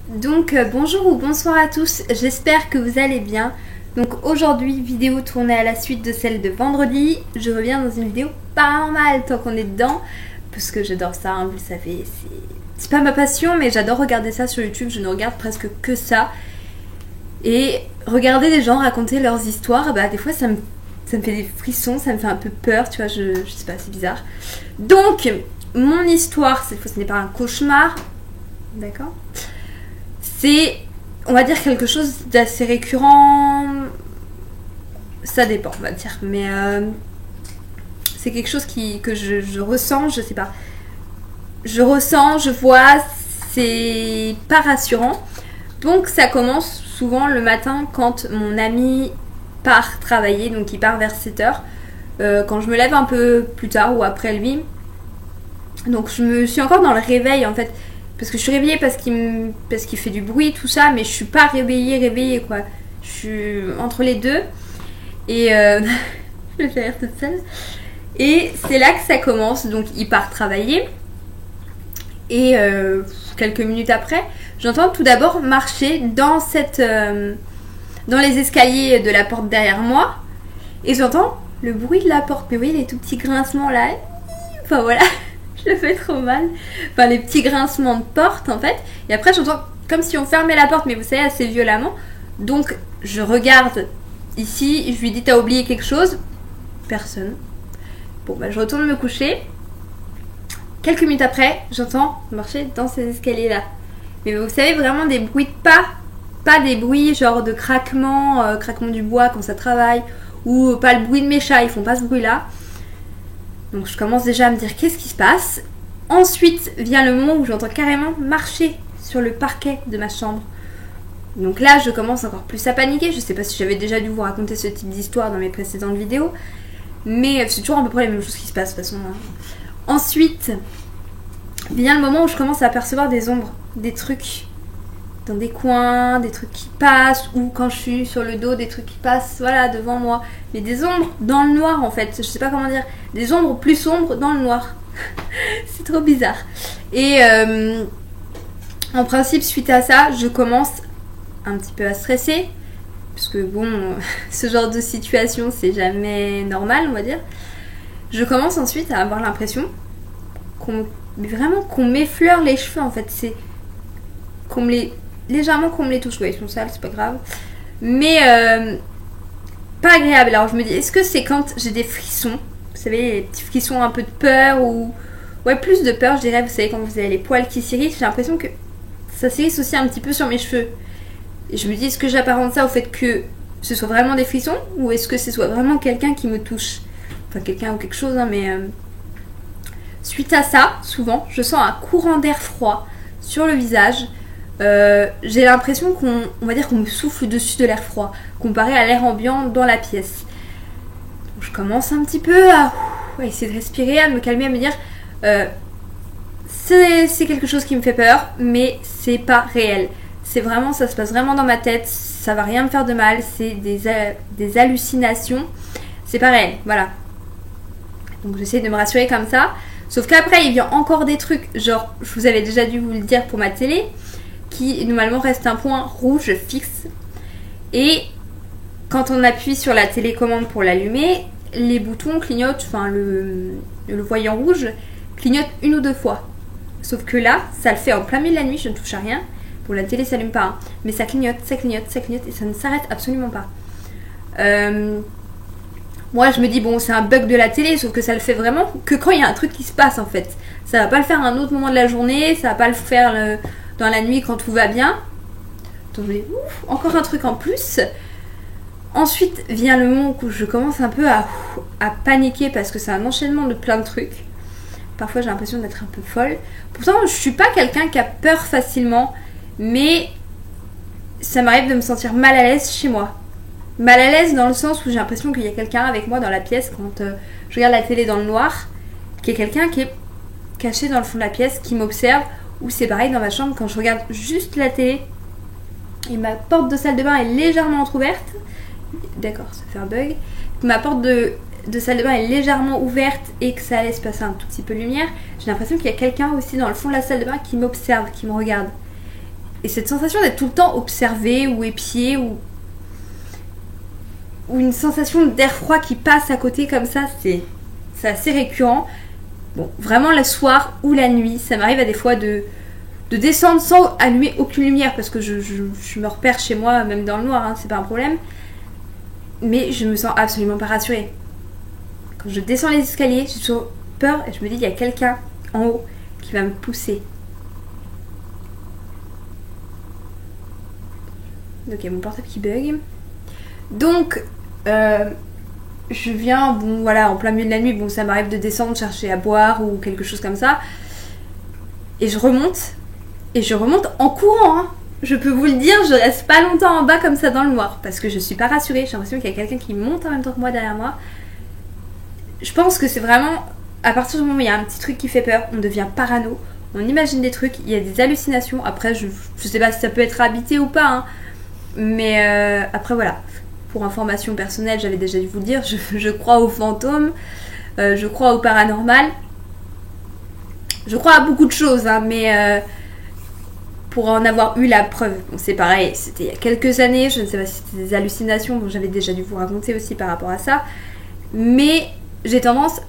Donc bonjour ou bonsoir à tous, j'espère que vous allez bien. Donc aujourd'hui, vidéo tournée à la suite de celle de vendredi. Je reviens dans une vidéo pas mal tant qu'on est dedans, parce que j'adore ça, hein, vous le savez. C'est pas ma passion, mais j'adore regarder ça sur YouTube, je ne regarde presque que ça. Et regarder les gens raconter leurs histoires, bah des fois ça me fait des frissons, ça me fait un peu peur, tu vois, je sais pas, c'est bizarre. Donc, mon histoire, cette fois ce n'est pas un cauchemar, d'accord ? C'est, on va dire, quelque chose d'assez récurrent. Ça dépend, on va dire. Mais c'est quelque chose que je ressens, je sais pas. Je ressens, je vois, c'est pas rassurant. Donc ça commence souvent le matin quand mon ami part travailler, donc il part vers 7h. Quand je me lève un peu plus tard ou après lui. Donc je me suis encore dans le réveil en fait. Parce que je suis réveillée parce qu'il fait du bruit, tout ça, mais je suis pas réveillée quoi. Je suis entre les deux. Et je vais faire toute seule. Et c'est là que ça commence. Donc il part travailler. Et quelques minutes après, j'entends tout d'abord marcher dans les escaliers de la porte derrière moi. Et j'entends le bruit de la porte. Mais vous voyez les tout petits grincements là. Enfin voilà. Je le fais trop mal. Enfin, les petits grincements de porte en fait. Et après, j'entends comme si on fermait la porte, mais vous savez, assez violemment. Donc, je regarde ici. Je lui dis, t'as oublié quelque chose? Personne. Bon, bah, je retourne me coucher. Quelques minutes après, j'entends marcher dans ces escaliers-là. Mais vous savez, vraiment des bruits de pas. Pas des bruits genre de craquement, craquement du bois quand ça travaille. Ou pas le bruit de mes chats, ils font pas ce bruit-là. Donc je commence déjà à me dire qu'est-ce qui se passe. Ensuite vient le moment où j'entends carrément marcher sur le parquet de ma chambre. Donc là je commence encore plus à paniquer. Je sais pas si j'avais déjà dû vous raconter ce type d'histoire dans mes précédentes vidéos. Mais c'est toujours à peu près les mêmes choses qui se passent de toute façon. Ensuite vient le moment où je commence à apercevoir des ombres, des trucs dans des coins, des trucs qui passent, ou quand je suis sur le dos, des trucs qui passent, voilà, devant moi. Mais des ombres dans le noir en fait, je sais pas comment dire, des ombres plus sombres dans le noir. C'est trop bizarre. Et en principe, suite à ça, je commence un petit peu à stresser, parce que bon, ce genre de situation, c'est jamais normal, on va dire. Je commence ensuite à avoir l'impression qu'on m'effleure les cheveux en fait, c'est légèrement qu'on me les touche. Ouais, ils sont sales, c'est pas grave. Mais pas agréable. Alors je me dis, est-ce que c'est quand j'ai des frissons? Vous savez, les petits frissons un peu de peur ou... Ouais, plus de peur, je dirais. Vous savez, quand vous avez les poils qui s'irrissent, j'ai l'impression que ça s'irrisse aussi un petit peu sur mes cheveux. Et je me dis, est-ce que j'apparente ça au fait que ce soit vraiment des frissons? Ou est-ce que ce soit vraiment quelqu'un qui me touche? Enfin, quelqu'un ou quelque chose, hein, mais... Suite à ça, souvent, je sens un courant d'air froid sur le visage. J'ai l'impression qu'on va dire qu'on me souffle dessus de l'air froid comparé à l'air ambiant dans la pièce. Donc je commence un petit peu à essayer de respirer, à me calmer, à me dire c'est quelque chose qui me fait peur, mais c'est pas réel. C'est vraiment, ça se passe vraiment dans ma tête, ça va rien me faire de mal, c'est des hallucinations, c'est pas réel, voilà. Donc j'essaie de me rassurer comme ça. Sauf qu'après il vient encore des trucs, genre je vous avais déjà dû vous le dire pour ma télé, qui normalement reste un point rouge fixe. Et quand on appuie sur la télécommande pour l'allumer, les boutons clignotent, enfin le voyant rouge clignote une ou deux fois. Sauf que là, ça le fait en plein milieu de la nuit, je ne touche à rien. Bon, la télé s'allume pas, hein, mais ça clignote, ça clignote, ça clignote et ça ne s'arrête absolument pas. Moi, je me dis, bon, c'est un bug de la télé, sauf que ça le fait vraiment que quand il y a un truc qui se passe en fait. Ça va pas le faire à un autre moment de la journée, ça va pas le faire dans la nuit quand tout va bien. Donc je me dis, ouf, encore un truc en plus. Ensuite vient le moment où je commence un peu à paniquer parce que c'est un enchaînement de plein de trucs. Parfois j'ai l'impression d'être un peu folle. Pourtant je suis pas quelqu'un qui a peur facilement, mais ça m'arrive de me sentir mal à l'aise chez moi. Mal à l'aise dans le sens où j'ai l'impression qu'il y a quelqu'un avec moi dans la pièce quand je regarde la télé dans le noir, qu'il y a quelqu'un qui est caché dans le fond de la pièce, qui m'observe. Ou c'est pareil dans ma chambre quand je regarde juste la télé et ma porte de salle de bain est légèrement entrouverte. D'accord, ça fait un bug. Ma porte de salle de bain est légèrement ouverte et que ça laisse passer un tout petit peu de lumière. J'ai l'impression qu'il y a quelqu'un aussi dans le fond de la salle de bain qui m'observe, qui me regarde. Et cette sensation d'être tout le temps observé ou épié ou une sensation d'air froid qui passe à côté comme ça, c'est assez récurrent. Bon, vraiment le soir ou la nuit, ça m'arrive à des fois de descendre sans allumer aucune lumière parce que je me repère chez moi, même dans le noir, hein, c'est pas un problème. Mais je me sens absolument pas rassurée. Quand je descends les escaliers, j'ai toujours peur et je me dis il y a quelqu'un en haut qui va me pousser. Donc il y a mon portable qui bug. Donc je viens, bon voilà, en plein milieu de la nuit, bon ça m'arrive de descendre chercher à boire ou quelque chose comme ça. Et je remonte en courant, hein. Je peux vous le dire, je reste pas longtemps en bas comme ça dans le noir parce que je suis pas rassurée, j'ai l'impression qu'il y a quelqu'un qui monte en même temps que moi derrière moi. Je pense que c'est vraiment, à partir du moment où il y a un petit truc qui fait peur, on devient parano, on imagine des trucs, il y a des hallucinations. Après je sais pas si ça peut être habité ou pas, hein. Mais après voilà, pour information personnelle, j'avais déjà dû vous le dire, je crois aux fantômes, je crois au paranormal, je crois à beaucoup de choses, hein, mais pour en avoir eu la preuve, bon, c'est pareil, c'était il y a quelques années, je ne sais pas si c'était des hallucinations, bon, j'avais déjà dû vous raconter aussi par rapport à ça, mais j'ai tendance,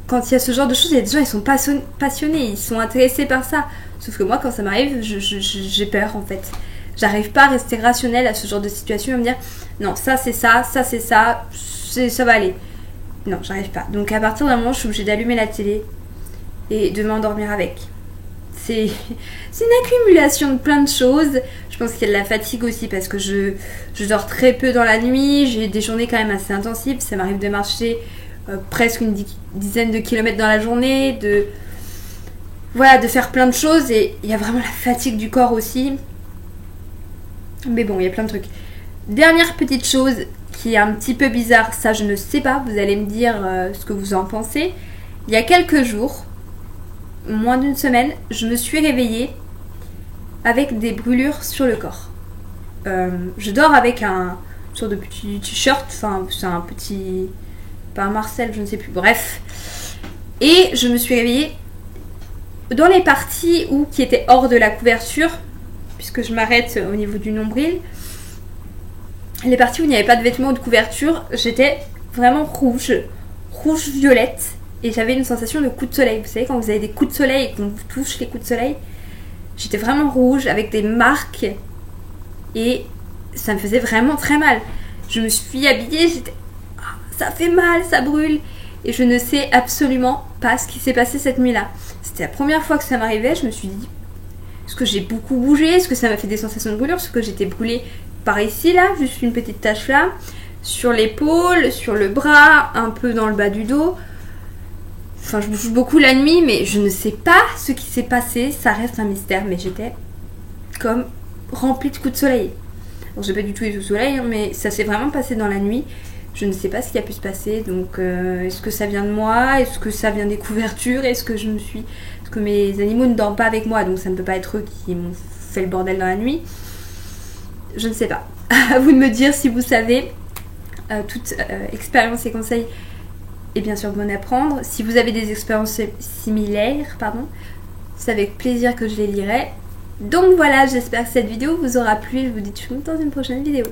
quand il y a ce genre de choses, il y a des gens, ils sont passionnés, ils sont intéressés par ça, sauf que moi, quand ça m'arrive, j'ai peur en fait. J'arrive pas à rester rationnelle à ce genre de situation et à me dire non, ça c'est ça, ça c'est ça, ça va aller. Non, j'arrive pas. Donc à partir d'un moment, je suis obligée d'allumer la télé et de m'endormir avec. C'est une accumulation de plein de choses. Je pense qu'il y a de la fatigue aussi parce que je dors très peu dans la nuit. J'ai des journées quand même assez intensives. Ça m'arrive de marcher presque une dizaine de kilomètres dans la journée, de faire plein de choses. Et il y a vraiment la fatigue du corps aussi. Mais bon, il y a plein de trucs. Dernière petite chose qui est un petit peu bizarre, ça je ne sais pas, vous allez me dire ce que vous en pensez. Il y a quelques jours, moins d'une semaine, je me suis réveillée avec des brûlures sur le corps. Je dors avec un sorte de petit t-shirt, enfin c'est un petit... pas un Marcel, je ne sais plus, bref. Et je me suis réveillée dans les parties qui étaient hors de la couverture, puisque je m'arrête au niveau du nombril. Les parties où il n'y avait pas de vêtements ou de couverture, j'étais vraiment rouge-violette. Et j'avais une sensation de coup de soleil. Vous savez, quand vous avez des coups de soleil et qu'on vous touche les coups de soleil, j'étais vraiment rouge avec des marques. Et ça me faisait vraiment très mal. Je me suis habillée, j'étais... ça fait mal, ça brûle. Et je ne sais absolument pas ce qui s'est passé cette nuit-là. C'était la première fois que ça m'arrivait. Je me suis dit, est-ce que j'ai beaucoup bougé? Est-ce que ça m'a fait des sensations de brûlure? Est-ce que j'étais brûlée par ici, là, juste une petite tache là, sur l'épaule, sur le bras, un peu dans le bas du dos. Enfin, je bouge beaucoup la nuit, mais je ne sais pas ce qui s'est passé. Ça reste un mystère, mais j'étais comme remplie de coups de soleil. Alors, j'ai pas du tout eu de soleil, hein, mais ça s'est vraiment passé dans la nuit. Je ne sais pas ce qui a pu se passer. Donc, est-ce que ça vient de moi? Est-ce que ça vient des couvertures? Est-ce que Parce que mes animaux ne dorment pas avec moi, donc ça ne peut pas être eux qui m'ont fait le bordel dans la nuit. Je ne sais pas. À vous de me dire si vous savez. Toute expérience et conseils est bien sûr bonne à prendre. Si vous avez des expériences similaires, c'est avec plaisir que je les lirai. Donc voilà, j'espère que cette vidéo vous aura plu. Je vous dis tout dans une prochaine vidéo.